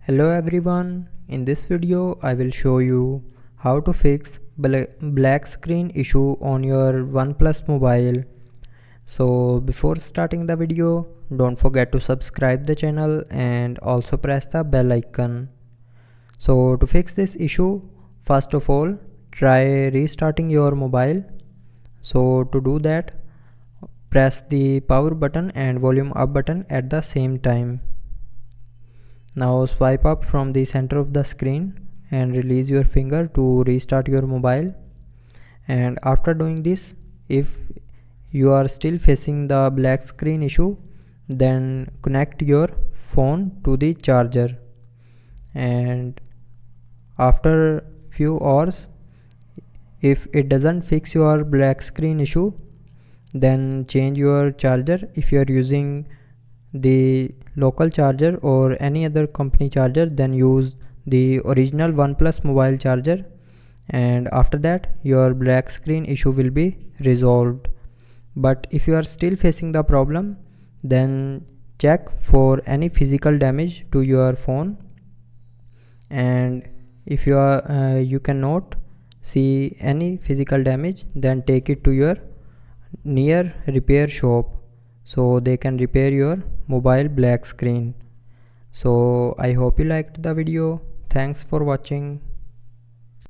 Hello everyone, in this video I will show you how to fix black screen issue on your OnePlus mobile. So before starting the video, don't forget to subscribe the channel and also press the bell icon. So to fix this issue, first of all try restarting your mobile. So to do that, press the power button and volume up button at the same time. Now swipe up from the center of the screen and release your finger to restart your mobile. And after doing this, if you are still facing the black screen issue, then connect your phone to the charger. And after few hours, if it doesn't fix your black screen issue, then change your charger. If you are using the local charger or any other company charger, then use the original OnePlus mobile charger, and after that your black screen issue will be resolved. But if you are still facing the problem, then check for any physical damage to your phone, and if you cannot see any physical damage, then take it to your near repair shop so they can repair your mobile black screen. So I hope you liked the video. Thanks for watching.